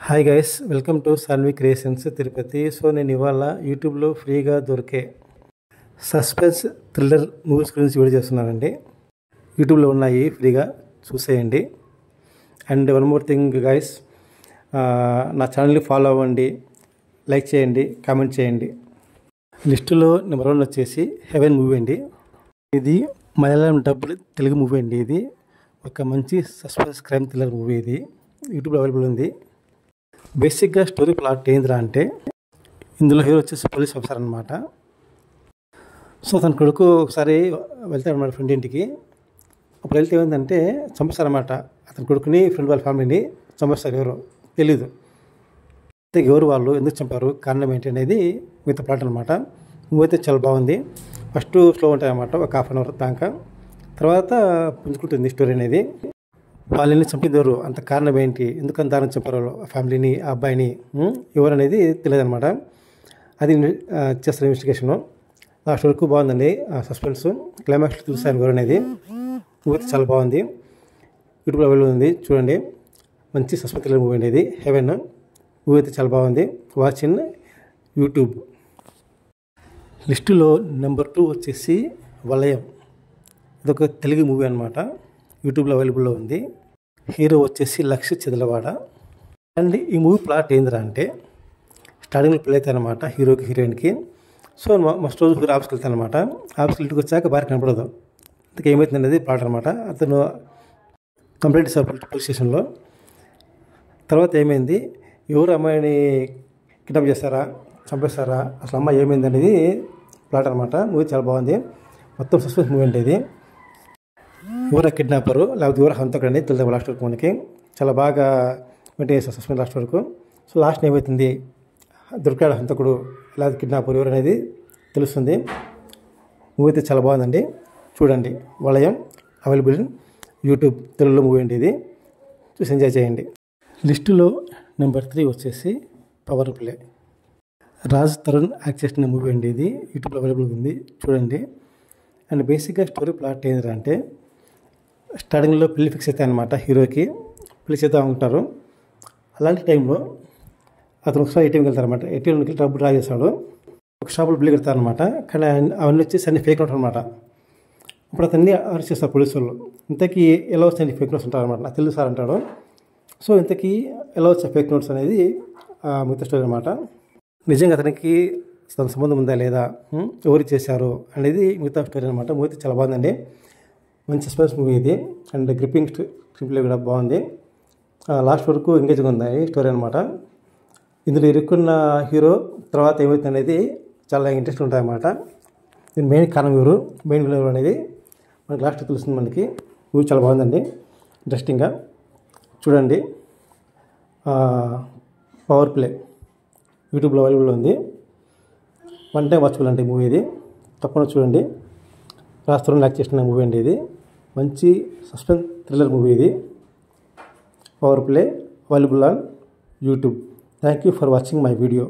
Hi guys, welcome to Sanvi creations Tirupati. So నేను ఇవాళ యూట్యూబ్లో ఫ్రీగా దొరికే సస్పెన్స్ థ్రిల్లర్ మూవీస్ గురించి వీడియో చేస్తున్నానండి. యూట్యూబ్లో ఉన్నాయి, ఫ్రీగా చూసేయండి. And one more thing guys, నా ఛానల్ని ఫాలో అవ్వండి, లైక్ చేయండి, కామెంట్ చేయండి. లిస్టులో నెంబర్ 1 వచ్చేసి హెవెన్ మూవీ అండి. ఇది మలయాళం డబ్బుడ్ తెలుగు మూవీ అండి. ఇది ఒక మంచి సస్పెన్స్ క్రైమ్ థ్రిల్లర్ మూవీ. ఇది యూట్యూబ్లో అవైలబుల్ ఉంది. బేసిక్గా స్టోరీ ప్లాట్ ఏంద్రా అంటే, ఇందులో హీరో వచ్చేసి పోలీస్ ఆఫీసర్ అనమాట. సో తన కొడుకు ఒకసారి వెళ్తాడన్నమాట ఫ్రెండ్ ఇంటికి. అప్పుడు వెళ్తే ఏమైందంటే చంపేస్తారనమాట. అతని కొడుకుని, ఫ్రెండ్ వాళ్ళ ఫ్యామిలీని చంపేస్తారు. ఎవరో తెలీదు. అయితే ఎవరు వాళ్ళు, ఎందుకు చంపారు, కారణం ఏంటి అనేది మిగతా ప్లాట్ అనమాట. మూవీ అయితే చాలా బాగుంది. ఫస్ట్ స్లో ఉంటాయన్నమాట, ఒక ½ అవర్ దాకా. తర్వాత పుంజుకుంటుంది స్టోరీ అనేది. వాళ్ళని చంపింది ఎవరు, అంత కారణం ఏంటి, ఎందుకంత దారుణం చంపారు ఆ ఫ్యామిలీని, ఆ అబ్బాయిని, ఎవరు అనేది తెలియదు అనమాట. అది చేస్తారు ఇన్వెస్టిగేషను. లాస్ట్ వరకు బాగుందండి సస్పెన్స్. క్లైమాక్స్ చూసాను ఎవరు అనేది. మూవీ అయితే చాలా బాగుంది. యూట్యూబ్లో అవైలబుల్ ఉంది, చూడండి. మంచి సస్పెన్స్ థ్రిల్లర్ మూవీ అండి ఇది, హెవెన్. మూవీ అయితే చాలా బాగుంది. Watch in YouTube. లిస్టులో నెంబర్ 2 వచ్చేసి వలయం. ఇదొక తెలుగు మూవీ అనమాట. యూట్యూబ్లో అవైలబుల్లో ఉంది. హీరో వచ్చేసి లక్ష చెదలవాడ. అండ్ ఈ మూవీ ప్లాట్ ఏందిరా అంటే, స్టార్టింగ్లో పెళ్ళి అవుతాయి అనమాట హీరోకి, హీరోయిన్కి. సో మస్ట్ రోజు హీరో ఆఫీస్కి వెళ్తాను అనమాట. ఆఫీస్కి ఇంటికి వచ్చాక భార్య కనపడదు. ఇంతకు ఏమవుతుంది అనేది ప్లాట్ అనమాట. అతను కంప్లైంట్ ఇస్తారు పోలీస్ స్టేషన్లో. తర్వాత ఏమైంది, ఎవరు అమ్మాయిని కిడ్నాప్ చేస్తారా, చంపేస్తారా, అసలు అమ్మాయి ఏమైంది అనేది ప్లాట్ అనమాట. మూవీ చాలా బాగుంది. మొత్తం సస్పెన్స్ మూవీ అంటే ఇది. ఎవరు కిడ్నాపరు లేకపోతే ఎవరు హంతకుడు అనేది తెలుసు లాస్ట్ వరకు మనకి. చాలా బాగా మెయింటైన్ చేస్తారు సస్పెన్స్ లాస్ట్ వరకు. సో లాస్ట్ ఏమవుతుంది, దొరికాడు హంతకుడు లేకపోతే కిడ్నాపర్ ఎవరు అనేది తెలుస్తుంది. మూవీ అయితే చాలా బాగుందండి, చూడండి. వలయం అవైలబుల్ యూట్యూబ్ తెలుగులో మూవీ అండి. ఇది చూసి ఎంజాయ్ చేయండి. లిస్టులో నెంబర్ 3 వచ్చేసి power play. Raj Tarun act చేసిన మూవీ అండి. ఇది యూట్యూబ్లో అవైలబుల్ ఉంది, చూడండి. అండ్ బేసిక్గా స్టోరీ ప్లాట్ ఏంటంటే, స్టార్టింగ్లో పెళ్లి ఫిక్స్ అవుతాయి అనమాట. హీరోకి పెళ్లి చేద్దాం అనుకుంటారు. అలాంటి టైంలో అతను ఒకసారి ఏటీఎంకి వెళ్తారనమాట. ఏటీఎంకి డబ్బు డ్రా చేస్తాడు. ఒక షాపులో బిల్లు కడతారనమాట. కానీ అవన్నీ వచ్చేసి అన్ని ఫేక్ నోట్స్ అనమాట. అప్పుడు అతన్ని అరెస్ట్ చేస్తారు పోలీసు వాళ్ళు. ఇంతకీ ఎలా వచ్చాయి ఫేక్ నోట్స్ ఉంటారనమాట, నాకు తెలుసు సార్ అంటాడు. సో ఇంతకీ ఎలా వచ్చాయి ఫేక్ నోట్స్ అనేది మిగతా స్టోరీ అనమాట. నిజంగా అతనికి తన సంబంధం ఉందా లేదా, ఎవరు చేశారు అనేది మిగతా స్టోరీ అనమాట. మూవీ చాలా బాగుందండి, మంచి సస్పెన్స్ మూవీ ఇది. అండ్ గ్రిప్పింగ్ స్క్రీన్ ప్లే కూడా బాగుంది. లాస్ట్ వరకు ఎంగేజ్గా ఉంది స్టోరీ అనమాట. ఇందులో ఇరుక్కున్న హీరో తర్వాత ఏమవుతుంది అనేది చాలా ఇంట్రెస్ట్ ఉంటాయన్నమాట. దీని మెయిన్ కారణం ఎవరు, మెయిన్ విలన్ ఎవరు అనేది మనకి లాస్ట్ తెలుస్తుంది మనకి. మూవీ చాలా బాగుందండి, ఇంట్రెస్టింగ్గా చూడండి. పవర్ ప్లే యూట్యూబ్లో అవైలబుల్ ఉంది. 1 టైం వాచబుల్ అంటే మూవీ ఇది, తప్పకుండా చూడండి. రాజ్ యాక్ట్ చేసిన మూవీ అండి ఇది. మంచి సస్పెన్స్ థ్రిల్లర్ మూవీ ఇది. Power play available on YouTube. Thank you for watching my video.